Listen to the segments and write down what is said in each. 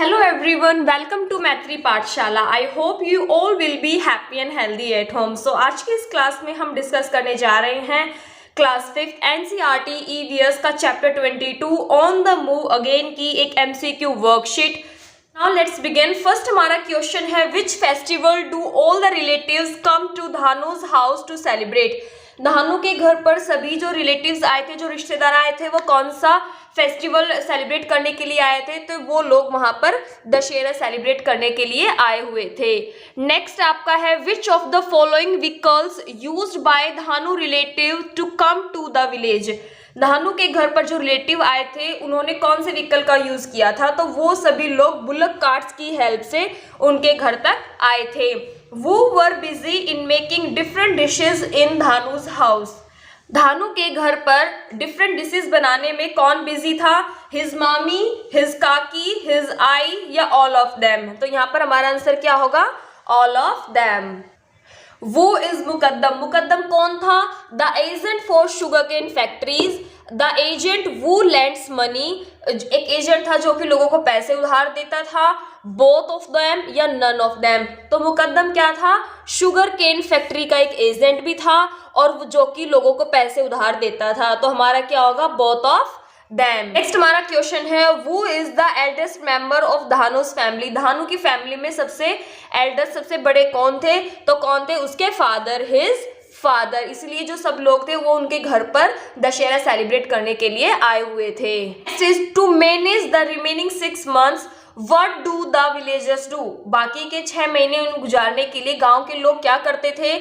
Hello everyone, welcome to मैत्री पाठशाला। I hope you all will be happy and healthy at home. So आज की इस class में हम डिस्कस करने जा रहे हैं क्लास 5 NCERT EVS का chapter 22 on the move again की एक MCQ worksheet. Now let's begin. First हमारा क्वेश्चन है which festival do all the relatives come to Dhanu's house to celebrate? धानु के घर पर सभी जो रिलेटिव्स आए थे, जो रिश्तेदार आए थे, वो कौन सा फेस्टिवल सेलिब्रेट करने के लिए आए थे? तो वो लोग वहां पर दशहरा सेलिब्रेट करने के लिए आए हुए थे। नेक्स्ट आपका है which of the following vehicles used by Dhanu relative to come to the village? Dhanu के घर पर जो रिलेटिव आए थे उन्होंने कौन से व्हीकल का यूज किया था? तो वो सभी लोग बुलक कार्ट्स की हेल्प से उनके घर तक आए थे। वो were busy in making different dishes in Dhanu's house. Dhanu के घर पर डिफरेंट डिशेज बनाने में कौन बिजी था? हिज मामी, हिज काकी, हिज आई या ऑल ऑफ देम? तो यहाँ पर हमारा आंसर क्या होगा? All of them. वो इज मुकद्दम। मुकद्दम कौन था? The agent for sugarcane factories. The agent वो लैंड्स मनी। एक एजेंट था जो कि लोगों को पैसे उधार देता था। बोथ ऑफ देम या नन ऑफ देम? तो मुकद्दम क्या था? शुगर केन फैक्ट्री का एक एजेंट भी था और जो कि लोगों को पैसे उधार देता था। तो हमारा क्या होगा? Both of them. नेक्स्ट हमारा क्वेश्चन है who is the eldest member of Dhanu's family? Dhanu की फैमिली में सबसे एल्डेस्ट, सबसे बड़े कौन थे? तो कौन थे? उसके फादर, हिज फादर। इसलिए जो सब लोग थे वो उनके घर पर दशहरा सेलिब्रेट करने के लिए आए हुए थे। Next is to manage the remaining 6 months What do the villagers do? बाकी के 6 महीने उन गुजारने के लिए गांव के लोग क्या करते थे?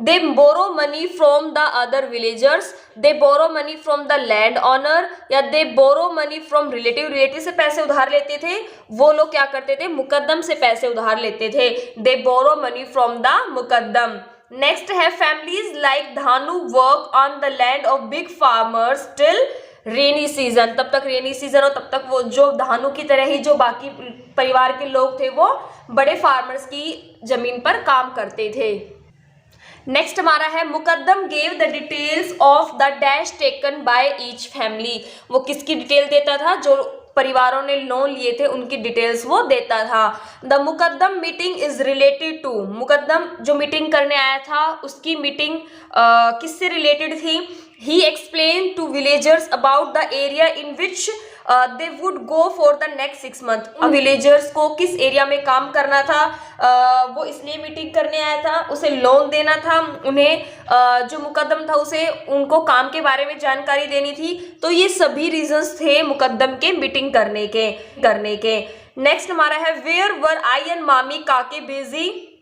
They borrow money from the other villagers. They borrow money from the land owner या they borrow money from relative. Relative से पैसे उधार लेते थे। वो लोग क्या करते थे? मुकद्दम से पैसे उधार लेते थे। They borrow money from the Muqaddam. Next है families like Dhanu work on the land of big farmers till rainy season. तब तक रेनी सीजन और तब तक वो जो धानु की तरह ही जो बाकी परिवार के लोग थे वो बड़े फार्मर्स की जमीन पर काम करते थे। नेक्स्ट हमारा है Muqaddam gave the details of the dash taken by each family. वो किसकी डिटेल देता था? जो परिवारों ने लोन लिए थे उनकी डिटेल्स वो देता था। The mukadam meeting is related to. मुकद्दम जो मीटिंग करने आया था उसकी मीटिंग किससे रिलेटेड थी? He explained to villagers about the area in which they would go for the next 6 months. Villagers को किस एरिया में काम करना था? वो इसलिए मीटिंग करने आया था, उसे लोन देना था, उन्हें जो मुकद्दम था उसे उनको काम के बारे में जानकारी देनी थी। तो ये सभी रीजंस थे मुकद्दम के मीटिंग करने के। नेक्स्ट हमारा है वेयर वर आई एंड मामी काके बिजी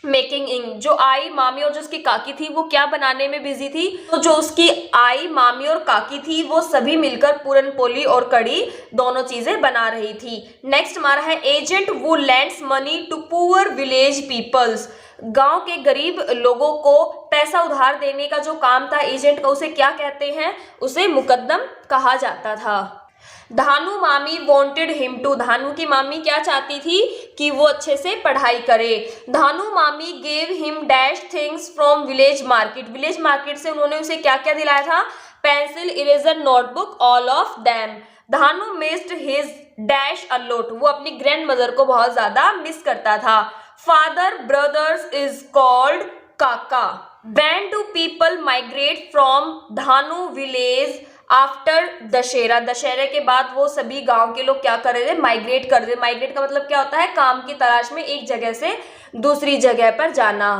मेकिंग इंक। जो आई, मामी और जो उसकी काकी थी वो क्या बनाने में बिजी थी? तो जो उसकी आई, मामी और काकी थी वो सभी मिलकर पूरन पोली और कड़ी दोनों चीजें बना रही थी। नेक्स्ट हमारा है एजेंट वो lands money to poor village peoples. गांव के गरीब लोगों को पैसा उधार देने का जो काम था एजेंट का, उसे क्या कहते हैं? उसे मुकद्दम कहा जाता था। धानु मामी वॉन्टेड हिम टू। धानु की मामी क्या चाहती थी? कि वो अच्छे से पढ़ाई करे। Dhanu mami gave him dash things from village market. Village market से उन्होंने उसे क्या क्या दिलाया था? Pencil, eraser, notebook, all of them. Dhanu missed his dash a lot. वो अपनी ग्रैंड मदर को बहुत ज्यादा मिस करता था। फादर ब्रदर्स इज कॉल्ड काका। When do people migrate from Dhanu village after Dussehra? दशहरे के बाद वो सभी गांव के लोग क्या कर रहे थे? माइग्रेट कर रहे थे। माइग्रेट का मतलब क्या होता है? काम की तलाश में एक जगह से दूसरी जगह पर जाना।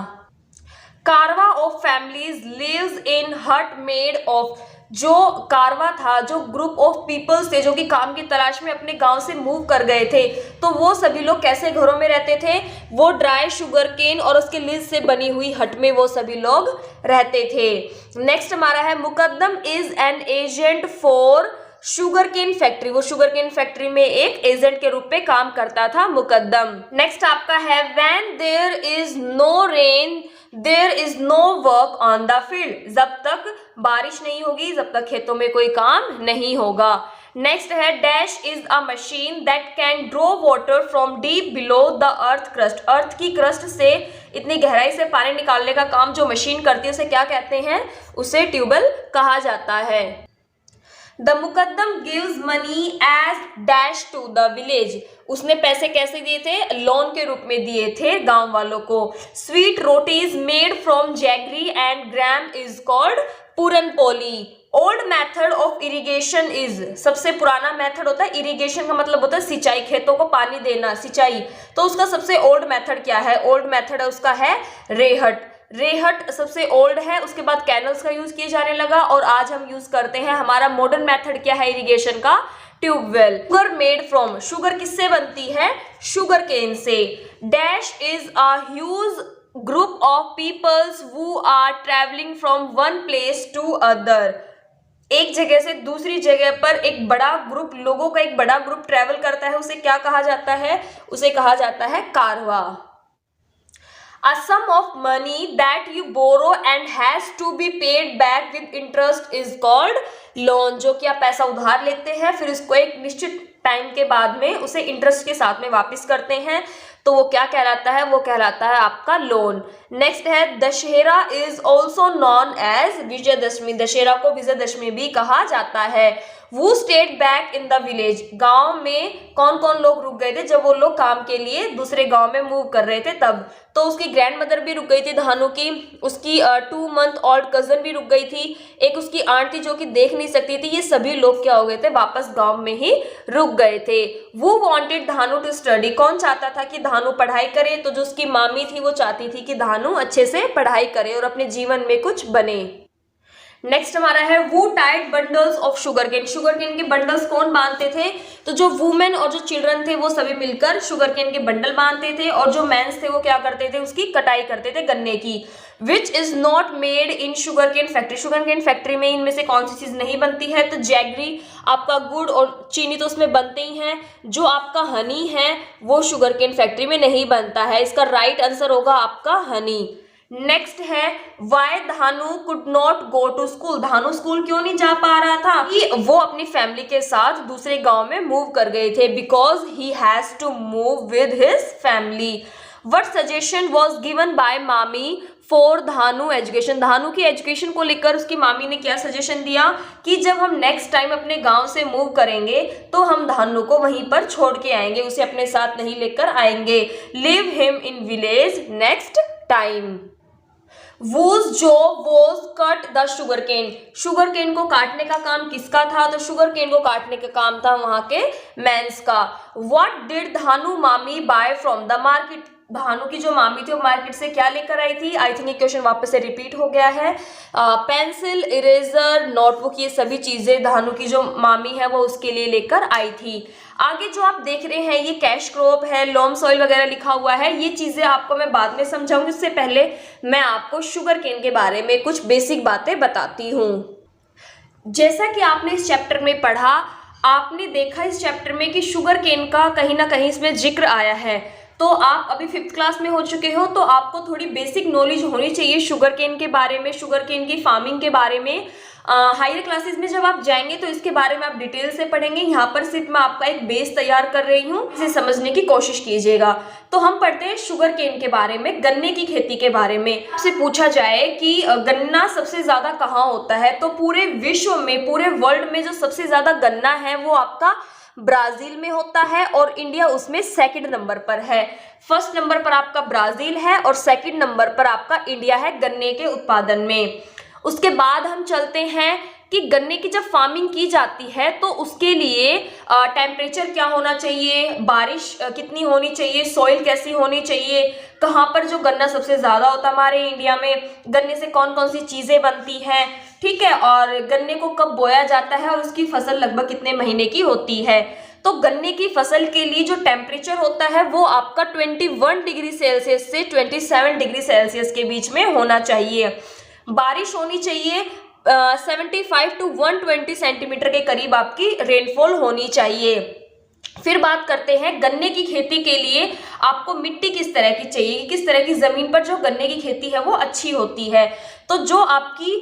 कारवा ऑफ फैमिलीज लिव्स इन हट मेड ऑफ। जो कारवा था, जो ग्रुप ऑफ पीपल्स थे जो कि काम की तलाश में अपने गांव से मूव कर गए थे, तो वो सभी लोग कैसे घरों में रहते थे? वो ड्राई शुगर केन और उसके लीज से बनी हुई हट में वो सभी लोग रहते थे। नेक्स्ट हमारा है mukadam is an agent for sugar cane factory. वो शुगर केन फैक्ट्री में एक एजेंट के रूप में काम करता था मुकद्दम। नेक्स्ट आपका है when there is no rain there is no work on the field. जब तक बारिश नहीं होगी, जब तक खेतों में कोई काम नहीं होगा। नेक्स्ट है dash is a machine that can draw water from deep below the earth crust. Earth की क्रस्ट से इतनी गहराई से पानी निकालने का काम जो मशीन करती है उसे क्या कहते हैं? उसे ट्यूबवेल कहा जाता है। The mukadam gives money as dash to the village. उसने पैसे कैसे दिए थे? लोन के रूप में दिए थे गांव वालों को। Sweet rotis made from jaggery and gram is called puran poli. Old method of irrigation is, सबसे पुराना मेथड होता है इरिगेशन का मतलब होता है सिंचाई, खेतों को पानी देना, सिंचाई। तो उसका सबसे ओल्ड मेथड क्या है? ओल्ड मेथड है उसका है रेहट। रेहट सबसे ओल्ड है। उसके बाद कैनल्स का यूज किया जाने लगा और आज हम यूज करते हैं, हमारा मॉडर्न मेथड क्या है इरिगेशन का? Tubewell. Sugar made from, sugar किससे बनती है? शुगर केन से। Dash is a huge group of peoples who are travelling from one place to other. एक जगह से दूसरी जगह पर एक बड़ा ग्रुप, लोगों का एक बड़ा ग्रुप ट्रेवल करता है, उसे क्या कहा जाता है? उसे कहा जाता है कारवा। A sum of money that you borrow and has to be paid back with interest is called loan। जो कि आप पैसा उधार लेते हैं फिर उसको एक निश्चित टाइम के बाद में उसे इंटरेस्ट के साथ में वापस करते हैं, तो वो क्या कहलाता है? वो कहलाता है आपका लोन। नेक्स्ट है Dussehra is also known as Vijayadashami. Dussehra को विजयदशमी भी कहा जाता है। वो stayed back in the village. गांव में कौन कौन लोग रुक गए थे? जब वो लोग काम के लिए दूसरे गांव में मूव कर रहे थे तब। तो उसकी ग्रैंड मदर भी रुक गई थी धानु की, उसकी 2 मंथ ओल्ड कजन भी रुक गई थी, एक उसकी आंट थी जो कि देख नहीं सकती थी। ये सभी लोग क्या हो गए थे? वापस गांव में ही रुक गए थे। वो वांटेड धानु टू स्टडी। कौन चाहता था कि धानु पढ़ाई करे? तो जो उसकी मामी थी वो चाहती थी कि धानु अच्छे से पढ़ाई करे और अपने जीवन में कुछ बने। नेक्स्ट हमारा है वो tied bundles of sugarcane. Sugarcane के बंडल्स कौन बांधते थे? तो जो वुमेन और जो चिल्ड्रन थे वो सभी मिलकर शुगरकेन के बंडल बांधते थे और जो मेंस थे वो क्या करते थे? उसकी कटाई करते थे गन्ने की। Which is not made in sugarcane factory. Sugarcane factory में इनमें से कौन सी चीज नहीं बनती है? तो जैगरी, आपका गुड़ और चीनी तो उसमें बनते ही हैं। जो आपका हनी है वो शुगरकेन फैक्ट्री में नहीं बनता है। इसका राइट आंसर होगा आपका हनी। नेक्स्ट है why Dhanu could not go to school. Dhanu school क्यों नहीं जा पा रहा था? कि वो अपनी फैमिली के साथ दूसरे गांव में मूव कर गए थे। Because he has to move with his family. What suggestion was given by mami for Dhanu education. Dhanu की एजुकेशन को लेकर उसकी मामी ने क्या सजेशन दिया कि जब हम नेक्स्ट टाइम अपने गांव से मूव करेंगे तो हम धानु को वहीं पर छोड़ के आएंगे, उसे अपने साथ नहीं लेकर आएंगे। Live him in village next time. Whose job was cut the sugarcane। Sugarcane को काटने का काम किसका था? तो शुगरकेन को काटने का काम था वहां के मेंस का। What did धानु मामी buy from the market। Bhanu की जो मामी थी वो मार्केट से क्या लेकर आई थी? आई थिंक ये क्वेश्चन वापस से रिपीट हो गया है। पेंसिल, इरेजर, नोटबुक, ये सभी चीजें धानु की जो मामी है वो उसके लिए लेकर आई थी। आगे जो आप देख रहे हैं ये कैश क्रॉप है, लॉम सॉइल वगैरह लिखा हुआ है। ये चीजें आपको मैं बाद में समझाऊंगी, उससे पहले मैं आपको शुगर केन के बारे में कुछ बेसिक बातें बताती हूँ। जैसा कि आपने इस चैप्टर में पढ़ा, आपने देखा इस चैप्टर में कि शुगर केन का कहीं ना कहीं इसमें जिक्र आया है। तो आप अभी 5th क्लास में हो चुके हो तो आपको थोड़ी बेसिक नॉलेज होनी चाहिए शुगर केन के बारे में, शुगर केन की फार्मिंग के बारे में। हायर क्लासेस में जब आप जाएंगे तो इसके बारे में आप डिटेल से पढ़ेंगे। यहाँ पर सिर्फ मैं आपका एक बेस तैयार कर रही हूँ, इसे समझने की कोशिश कीजिएगा। तो हम पढ़ते हैं शुगर केन के बारे में, गन्ने की खेती के बारे में। आपसे पूछा जाए कि गन्ना सबसे ज्यादा कहाँ होता है, तो पूरे विश्व में, पूरे वर्ल्ड में जो सबसे ज्यादा गन्ना है वो आपका ब्राजील में होता है और इंडिया उसमें 2nd नंबर पर है। 1st नंबर पर आपका ब्राजील है और 2nd नंबर पर आपका इंडिया है गन्ने के उत्पादन में। उसके बाद हम चलते हैं कि गन्ने की जब फार्मिंग की जाती है तो उसके लिए टेम्परेचर क्या होना चाहिए, बारिश कितनी होनी चाहिए, सॉइल कैसी होनी चाहिए, कहाँ पर जो गन्ना सबसे ज़्यादा होता है हमारे इंडिया में, गन्ने से कौन कौन सी चीज़ें बनती हैं, ठीक है, और गन्ने को कब बोया जाता है और उसकी फसल लगभग कितने महीने की होती है। तो गन्ने की फसल के लिए जो टेम्परेचर होता है वो आपका 21 डिग्री सेल्सियस से 27 डिग्री सेल्सियस के बीच में होना चाहिए। बारिश होनी चाहिए 75 to 120 सेंटीमीटर के करीब आपकी रेनफॉल होनी चाहिए। फिर बात करते हैं गन्ने की खेती के लिए आपको मिट्टी किस तरह की चाहिए, किस तरह की जमीन पर जो गन्ने की खेती है वो अच्छी होती है। तो जो आपकी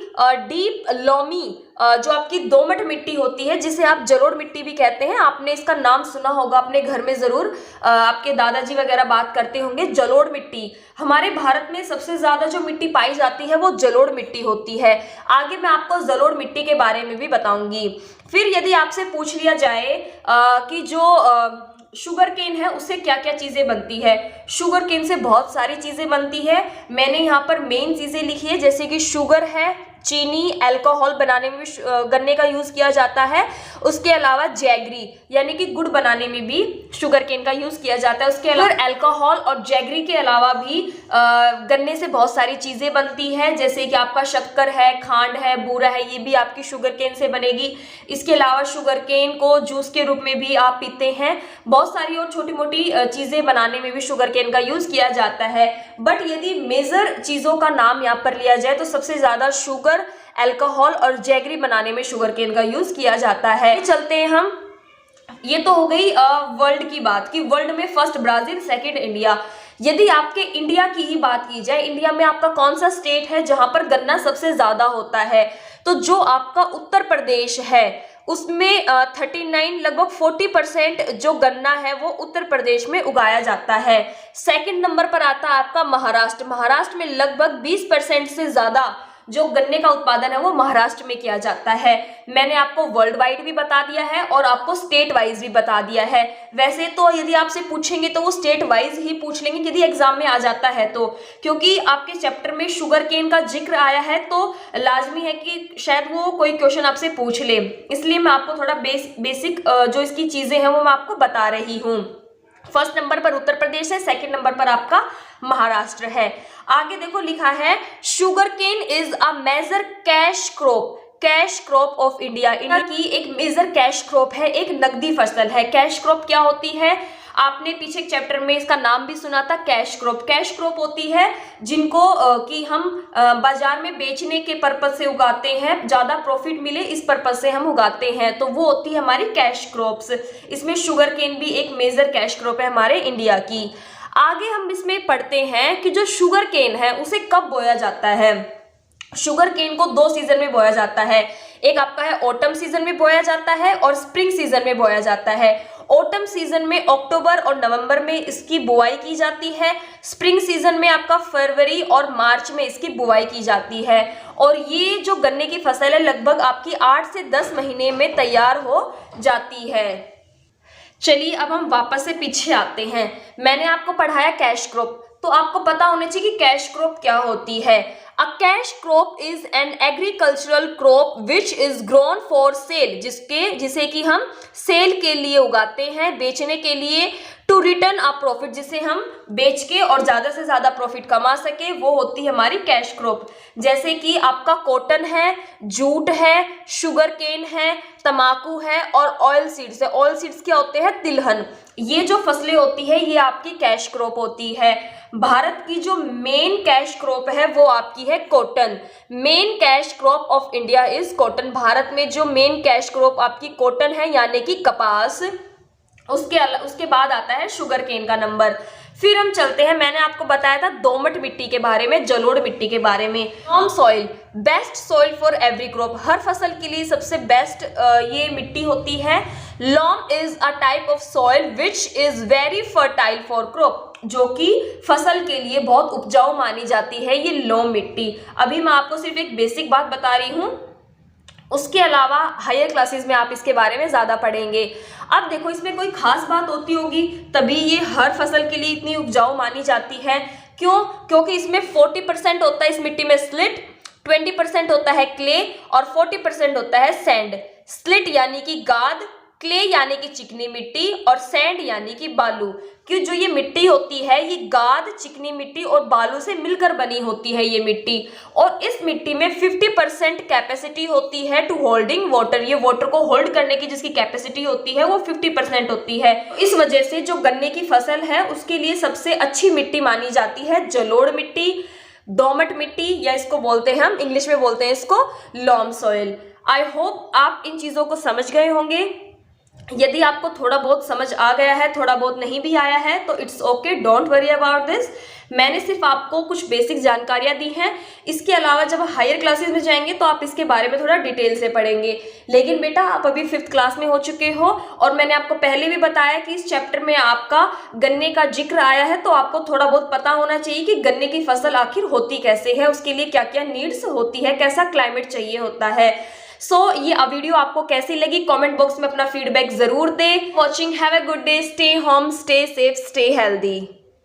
डीप लोमी जो आपकी दोमट मिट्टी होती है, जिसे आप जलोढ़ मिट्टी भी कहते हैं, आपने इसका नाम सुना होगा अपने घर में जरूर, आपके दादाजी वगैरह बात करते होंगे जलोढ़ मिट्टी। हमारे भारत में सबसे ज्यादा जो मिट्टी पाई जाती है वो जलोढ़ मिट्टी होती है। आगे मैं आपको जलोढ़ मिट्टी के बारे में भी बताऊंगी। फिर यदि आपसे पूछ लिया जाए कि जो शुगर केन है उससे क्या क्या चीजें बनती है, शुगर केन से बहुत सारी चीजें बनती है। मैंने यहाँ पर मेन चीजें लिखी है, जैसे कि शुगर है, चीनी, अल्कोहल बनाने में भी गन्ने का यूज किया जाता है। उसके अलावा जैगरी यानी कि गुड़ बनाने में भी शुगर केन का यूज किया जाता है। उसके अलावा अल्कोहल और जैगरी के अलावा भी गन्ने से बहुत सारी चीजें बनती है, जैसे कि आपका शक्कर है, खांड है, बूरा है, ये भी आपकी शुगर केन से बनेगी। इसके अलावा शुगर केन को जूस के रूप में भी आप पीते हैं। बहुत सारी और छोटी मोटी चीजें बनाने में भी शुगर केन का यूज किया जाता है। बट यदि मेजर चीजों का नाम यहाँ पर लिया जाए तो सबसे ज्यादा शुगर, अल्कोहल और जैगरी बनाने में शुगर केन का यूज किया जाता है। चलते हैं हम, ये तो हो गई वर्ल्ड की बात कि वर्ल्ड में फर्स्ट ब्राजील, सेकंड इंडिया। यदि आपके इंडिया की ही बात की जाए, इंडिया में आपका कौन सा स्टेट है जहां पर गन्ना सबसे ज्यादा होता है, तो जो आपका उत्तर प्रदेश है उसमें 39 लगभग 40% जो गन्ना है वो उत्तर प्रदेश में उगाया जाता है। सेकंड नंबर पर आता है आपका महाराष्ट्र। महाराष्ट्र में लगभग 20% से ज्यादा जो गन्ने का उत्पादन है वो महाराष्ट्र में किया जाता है। मैंने आपको वर्ल्ड वाइड भी बता दिया है और आपको स्टेट वाइज भी बता दिया है। वैसे तो यदि आपसे पूछेंगे तो वो स्टेट वाइज ही पूछ लेंगे यदि एग्जाम में आ जाता है तो, क्योंकि आपके चैप्टर में शुगर केन का जिक्र आया है तो लाजमी है कि शायद वो कोई क्वेश्चन आपसे पूछ ले, इसलिए मैं आपको थोड़ा बेसिक जो इसकी चीजें हैं वो मैं आपको बता रही हूँ। फर्स्ट नंबर पर उत्तर प्रदेश है, सेकंड नंबर पर आपका महाराष्ट्र है। आगे देखो लिखा है sugar cane is a major cash crop of India. India की एक मेजर कैश क्रॉप है, एक नकदी फसल है। कैश क्रॉप क्या होती है, आपने पीछे एक चैप्टर में इसका नाम भी सुना था, कैश क्रॉप। कैश क्रॉप होती है जिनको कि हम बाजार में बेचने के पर्पज से उगाते हैं, ज्यादा प्रॉफिट मिले इस पर्पज से हम उगाते हैं, तो वो होती है हमारी कैश क्रॉप्स। इसमें शुगर केन भी एक मेजर कैश क्रॉप है हमारे इंडिया की। आगे हम इसमें पढ़ते हैं कि जो शुगर केन है उसे कब बोया जाता है। शुगर केन को 2 सीजन में बोया जाता है, एक आपका है ऑटम सीजन में बोया जाता है और स्प्रिंग सीजन में बोया जाता है। ऑटम सीजन में अक्टूबर और नवंबर में इसकी बुआई की जाती है। स्प्रिंग सीजन में आपका फरवरी और मार्च में इसकी बुआई की जाती है। और ये जो गन्ने की फसल है लगभग आपकी 8 से 10 महीने में तैयार हो जाती है। चलिए अब हम वापस से पीछे आते हैं। मैंने आपको पढ़ाया कैश क्रॉप, तो आपको पता होना चाहिए कि कैश क्रॉप क्या होती है। A cash crop is an agricultural crop which is grown for sale, जिसे कि हम सेल के लिए उगाते हैं, बेचने के लिए। टू रिटर्न अ प्रॉफिट, जिसे हम बेच के और ज्यादा से ज्यादा प्रॉफिट कमा सके, वो होती है हमारी कैश क्रॉप। जैसे कि आपका कॉटन है, जूट है, शुगर केन है, तंबाकू है और ऑयल सीड्स है। ऑयल सीड्स क्या होते हैं, तिलहन। ये जो फसलें होती है ये आपकी कैश क्रॉप होती है। भारत की जो मेन कैश क्रॉप है वो आपकी है cotton. Main cash crop of India is cotton. Bharat में जो मेन कैश क्रॉप आपकी कॉटन है यानी कि कपास। उसके बाद आता है शुगर केन का नंबर। फिर हम चलते हैं, मैंने आपको बताया था दोमट मिट्टी के बारे में, जलोढ़ मिट्टी के बारे में। Loam soil, best soil for every crop. हर फसल के लिए सबसे बेस्ट ये मिट्टी होती है। Loam is a type of soil which is very fertile for crop, जो कि फसल के लिए बहुत उपजाऊ मानी जाती है ये लॉम मिट्टी। अभी मैं आपको सिर्फ एक बेसिक बात बता रही हूँ, उसके अलावा हायर क्लासेस में आप इसके बारे में ज्यादा पढ़ेंगे। अब देखो इसमें कोई खास बात होती होगी तभी ये हर फसल के लिए इतनी उपजाऊ मानी जाती है। क्यों? क्योंकि इसमें 40% होता है इस मिट्टी में स्लिट, 20% होता है क्ले और 40% होता है सैंड। स्लिट यानी कि गाद, क्ले यानी कि चिकनी मिट्टी और सैंड यानी कि बालू। कि जो ये मिट्टी होती है ये गाद, चिकनी मिट्टी और बालू से मिलकर बनी होती है ये मिट्टी। और इस मिट्टी में 50% कैपेसिटी होती है टू होल्डिंग वाटर। ये वाटर को होल्ड करने की जिसकी कैपेसिटी होती है वो 50% होती है। इस वजह से जो गन्ने की फसल है उसके लिए सबसे अच्छी मिट्टी मानी जाती है जलोढ़ मिट्टी, दोमट मिट्टी, या इसको बोलते हैं हम इंग्लिश में बोलते हैं इसको लॉम सॉइल। आई होप आप इन चीजों को समझ गए होंगे। यदि आपको थोड़ा बहुत समझ आ गया है, थोड़ा बहुत नहीं भी आया है, तो it's okay, don't worry about this. मैंने सिर्फ आपको कुछ बेसिक जानकारियां दी हैं। इसके अलावा जब हायर क्लासेस में जाएंगे तो आप इसके बारे में थोड़ा डिटेल से पढ़ेंगे। लेकिन बेटा आप अभी 5th क्लास में हो चुके हो और मैंने आपको पहले भी बताया कि इस चैप्टर में आपका गन्ने का जिक्र आया है, तो आपको थोड़ा बहुत पता होना चाहिए कि गन्ने की फसल आखिर होती कैसे है, उसके लिए क्या क्या नीड्स होती है, कैसा क्लाइमेट चाहिए होता है। ये वीडियो आपको कैसी लगी कमेंट बॉक्स में अपना फीडबैक जरूर दे। Watching, have a good day, stay home, stay safe, stay healthy.